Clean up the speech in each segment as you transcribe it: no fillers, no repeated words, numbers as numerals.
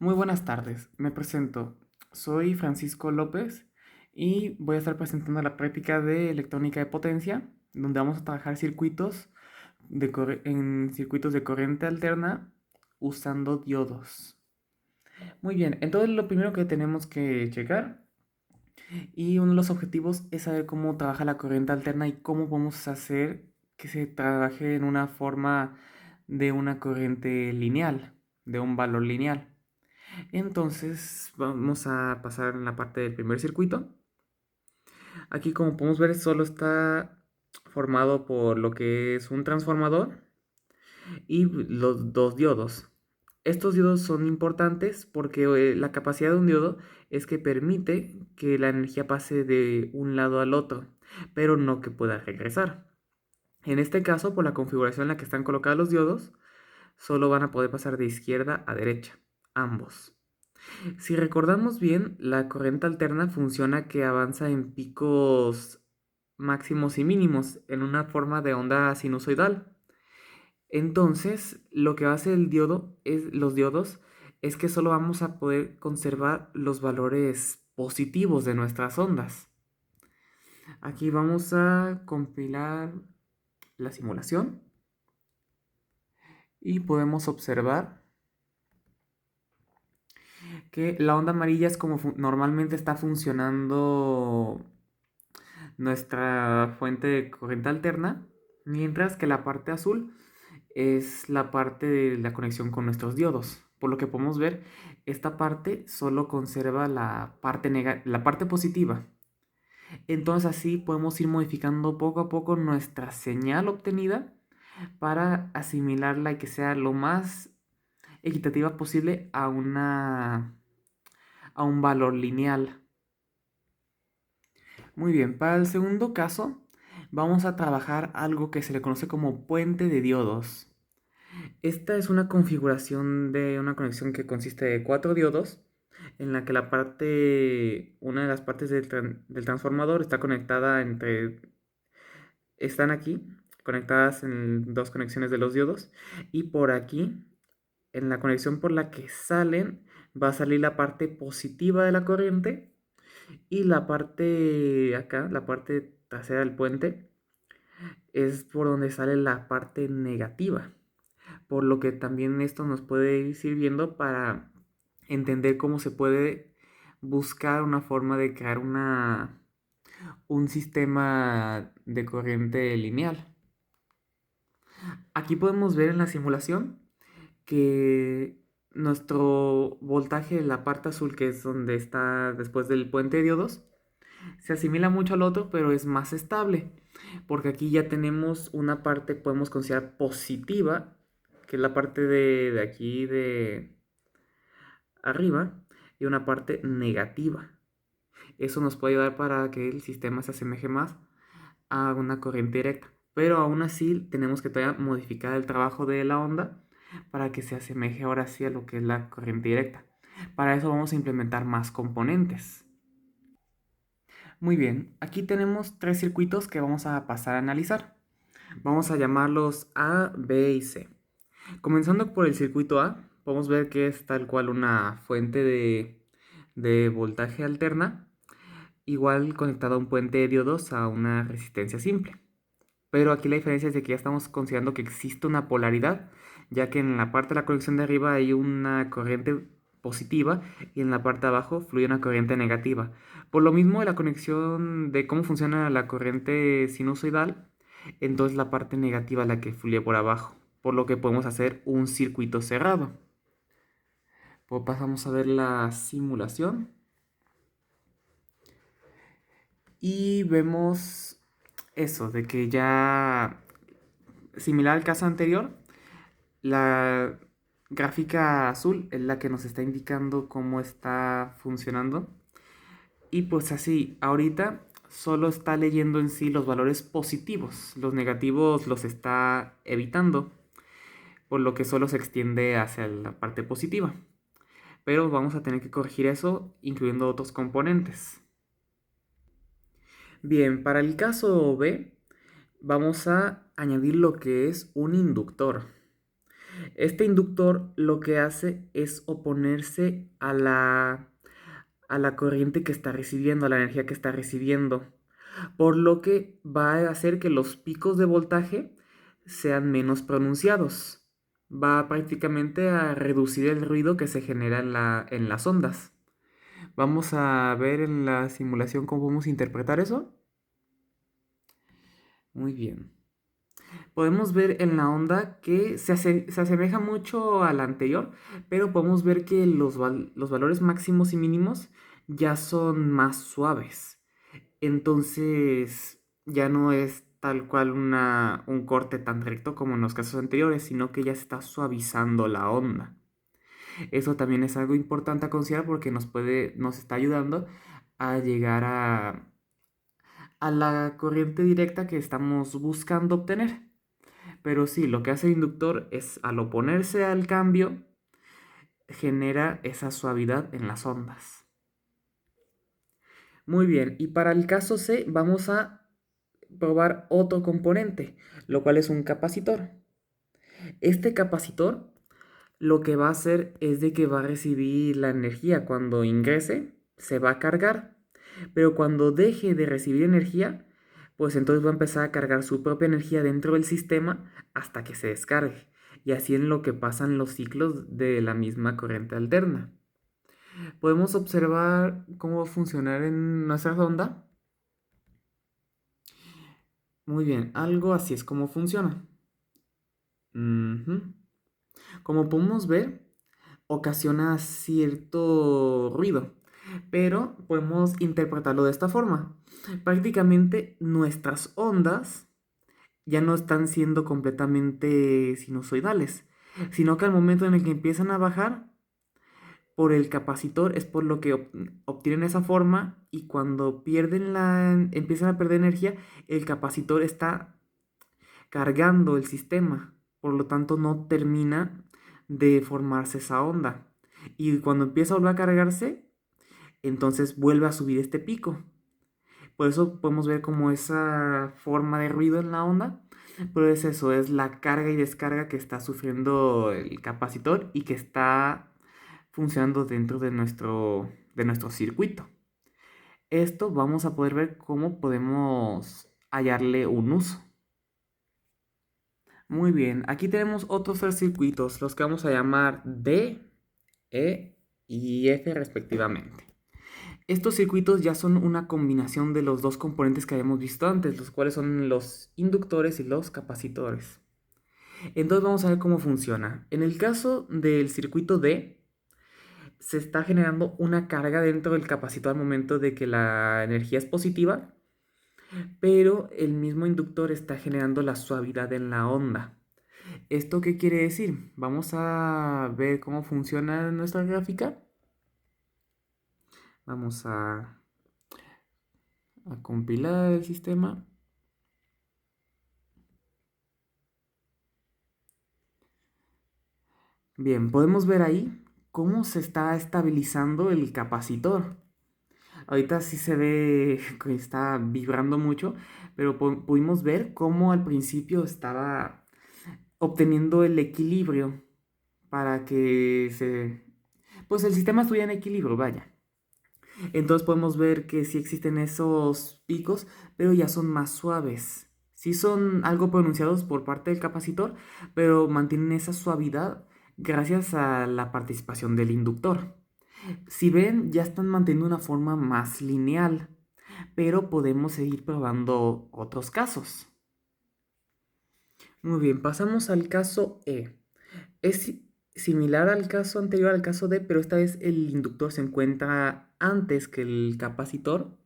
Muy buenas tardes, me presento. Soy Francisco López y voy a estar presentando la práctica de electrónica de potencia, donde vamos a trabajar en circuitos de corriente alterna usando diodos. Muy bien, entonces lo primero que tenemos que checar y uno de los objetivos es saber cómo trabaja la corriente alterna y cómo podemos hacer que se trabaje en una forma de una corriente lineal, de un valor lineal. Entonces vamos a pasar en la parte del primer circuito. Aquí como podemos ver solo está formado por lo que es un transformador y los dos diodos. Estos diodos son importantes porque la capacidad de un diodo es que permite que la energía pase de un lado al otro, pero no que pueda regresar. En este caso, por la configuración en la que están colocados los diodos, solo van a poder pasar de izquierda a derecha, ambos. Si recordamos bien, la corriente alterna funciona que avanza en picos máximos y mínimos en una forma de onda sinusoidal. Entonces, lo que hace los diodos es que solo vamos a poder conservar los valores positivos de nuestras ondas. Aquí vamos a compilar la simulación y podemos observar que la onda amarilla es como normalmente está funcionando nuestra fuente de corriente alterna, mientras que la parte azul es la parte de la conexión con nuestros diodos. Por lo que podemos ver, esta parte solo conserva la parte positiva. Entonces así podemos ir modificando poco a poco nuestra señal obtenida para asimilarla y que sea lo más equitativa posible a un valor lineal. Muy bien, para el segundo caso vamos a trabajar algo que se le conoce como puente de diodos. Esta es una configuración de una conexión que consiste de cuatro diodos, en la que una de las partes del transformador está están aquí, conectadas en dos conexiones de los diodos, y por aquí, en la conexión por la que salen, va a salir la parte positiva de la corriente, y la parte acá, la parte trasera del puente, es por donde sale la parte negativa. Por lo que también esto nos puede ir sirviendo para entender cómo se puede buscar una forma de crear un sistema de corriente lineal. Aquí podemos ver en la simulación que nuestro voltaje de la parte azul, que es donde está después del puente de diodos, se asimila mucho al otro, pero es más estable, porque aquí ya tenemos una parte, podemos considerar positiva, que es la parte de aquí de arriba, y una parte negativa. Eso nos puede ayudar para que el sistema se asemeje más a una corriente directa. Pero aún así tenemos que todavía modificar el trabajo de la onda para que se asemeje ahora sí a lo que es la corriente directa. Para eso vamos a implementar más componentes. Muy bien, aquí tenemos tres circuitos que vamos a pasar a analizar. Vamos a llamarlos A, B y C. Comenzando por el circuito A, podemos ver que es tal cual una fuente de voltaje alterna, igual conectada a un puente de diodos a una resistencia simple. Pero aquí la diferencia es de que ya estamos considerando que existe una polaridad, ya que en la parte de la conexión de arriba hay una corriente positiva y en la parte de abajo fluye una corriente negativa. Por lo mismo de la conexión de cómo funciona la corriente sinusoidal, entonces la parte negativa es la que fluye por abajo, por lo que podemos hacer un circuito cerrado. Pues pasamos a ver la simulación y vemos eso, de que ya similar al caso anterior, la gráfica azul es la que nos está indicando cómo está funcionando. Y pues así, ahorita solo está leyendo en sí los valores positivos. Los negativos los está evitando, por lo que solo se extiende hacia la parte positiva. Pero vamos a tener que corregir eso incluyendo otros componentes. Bien, para el caso B, vamos a añadir lo que es un inductor. Este inductor lo que hace es oponerse a la corriente que está recibiendo, a la energía que está recibiendo, por lo que va a hacer que los picos de voltaje sean menos pronunciados. Va prácticamente a reducir el ruido que se genera en las ondas. Vamos a ver en la simulación cómo podemos interpretar eso. Muy bien. Podemos ver en la onda que se asemeja mucho a la anterior, pero podemos ver que los valores máximos y mínimos ya son más suaves. Entonces ya no es tal cual un corte tan recto como en los casos anteriores, sino que ya se está suavizando la onda. Eso también es algo importante a considerar porque nos está ayudando a llegar a la corriente directa que estamos buscando obtener. Pero sí, lo que hace el inductor es al oponerse al cambio, genera esa suavidad en las ondas. Muy bien, y para el caso C vamos a probar otro componente, lo cual es un capacitor. Este capacitor lo que va a hacer es de que va a recibir la energía cuando ingrese, se va a cargar, pero cuando deje de recibir energía, pues entonces va a empezar a cargar su propia energía dentro del sistema hasta que se descargue. Y así es lo que pasan los ciclos de la misma corriente alterna. Podemos observar cómo va a funcionar en nuestra sonda. Muy bien, algo así es como funciona. Ujú. Como podemos ver, ocasiona cierto ruido, pero podemos interpretarlo de esta forma. Prácticamente nuestras ondas ya no están siendo completamente sinusoidales, sino que al momento en el que empiezan a bajar por el capacitor es por lo que obtienen esa forma y cuando empiezan a perder energía, el capacitor está cargando el sistema, por lo tanto no termina de formarse esa onda. Y cuando empieza a volver a cargarse, entonces vuelve a subir este pico. Por eso podemos ver como esa forma de ruido en la onda, pero es eso, es la carga y descarga que está sufriendo el capacitor y que está funcionando dentro de nuestro circuito. Esto vamos a poder ver cómo podemos hallarle un uso. Muy bien, aquí tenemos otros tres circuitos, los que vamos a llamar D, E y F respectivamente. Estos circuitos ya son una combinación de los dos componentes que habíamos visto antes, los cuales son los inductores y los capacitores. Entonces vamos a ver cómo funciona. En el caso del circuito D, se está generando una carga dentro del capacitor al momento de que la energía es positiva, pero el mismo inductor está generando la suavidad en la onda. ¿Esto qué quiere decir? Vamos a ver cómo funciona nuestra gráfica. Vamos a compilar el sistema. Bien, podemos ver ahí cómo se está estabilizando el capacitor. Ahorita sí se ve que está vibrando mucho, pero pudimos ver cómo al principio estaba obteniendo el equilibrio para que pues el sistema estuviera en equilibrio, vaya. Entonces podemos ver que sí existen esos picos, pero ya son más suaves. Sí son algo pronunciados por parte del capacitor, pero mantienen esa suavidad gracias a la participación del inductor. Si ven, ya están manteniendo una forma más lineal, pero podemos seguir probando otros casos. Muy bien, pasamos al caso E. Es similar al caso anterior, al caso D, pero esta vez el inductor se encuentra antes que el capacitor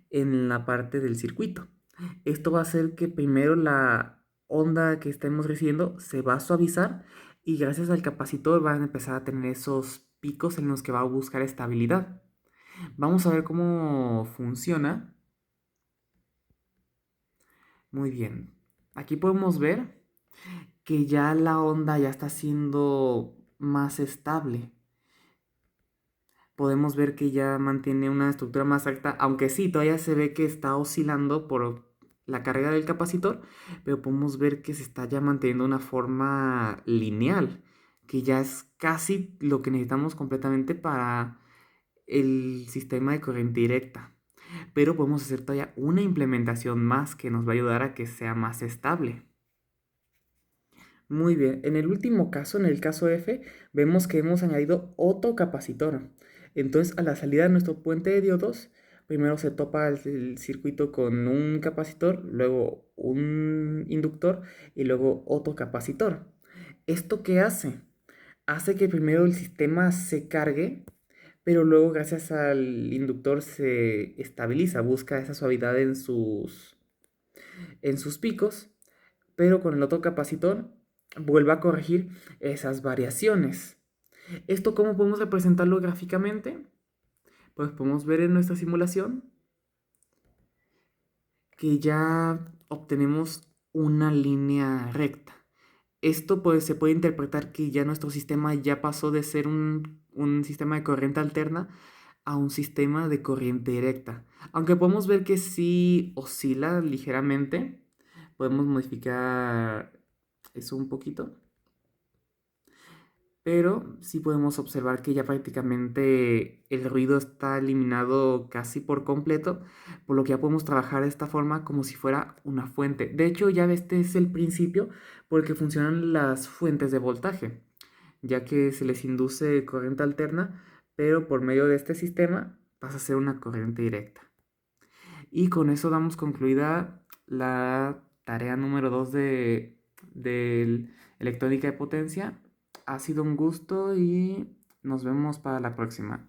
en la parte del circuito. Esto va a hacer que primero la onda que estemos recibiendo se va a suavizar y gracias al capacitor van a empezar a tener esos picos en los que va a buscar estabilidad. Vamos a ver cómo funciona. Muy bien. Aquí podemos ver que ya la onda ya está siendo más estable. Podemos ver que ya mantiene una estructura más recta, aunque sí, todavía se ve que está oscilando la carga del capacitor, pero podemos ver que se está ya manteniendo una forma lineal, que ya es casi lo que necesitamos completamente para el sistema de corriente directa. Pero podemos hacer todavía una implementación más que nos va a ayudar a que sea más estable. Muy bien, en el último caso, en el caso F, vemos que hemos añadido otro capacitor. Entonces, a la salida de nuestro puente de diodos, primero se topa el circuito con un capacitor, luego un inductor y luego otro capacitor. ¿Esto qué hace? Hace que primero el sistema se cargue, pero luego gracias al inductor se estabiliza, busca esa suavidad en sus picos, pero con el otro capacitor vuelve a corregir esas variaciones. ¿Esto cómo podemos representarlo gráficamente? Pues podemos ver en nuestra simulación que ya obtenemos una línea recta. Esto pues, se puede interpretar que ya nuestro sistema ya pasó de ser un sistema de corriente alterna a un sistema de corriente directa. Aunque podemos ver que sí oscila ligeramente, podemos modificar eso un poquito. Pero sí podemos observar que ya prácticamente el ruido está eliminado casi por completo, por lo que ya podemos trabajar de esta forma como si fuera una fuente. De hecho, ya este es el principio por el que funcionan las fuentes de voltaje, ya que se les induce corriente alterna, pero por medio de este sistema pasa a ser una corriente directa. Y con eso damos concluida la tarea número 2 de electrónica de potencia. Ha sido un gusto y nos vemos para la próxima.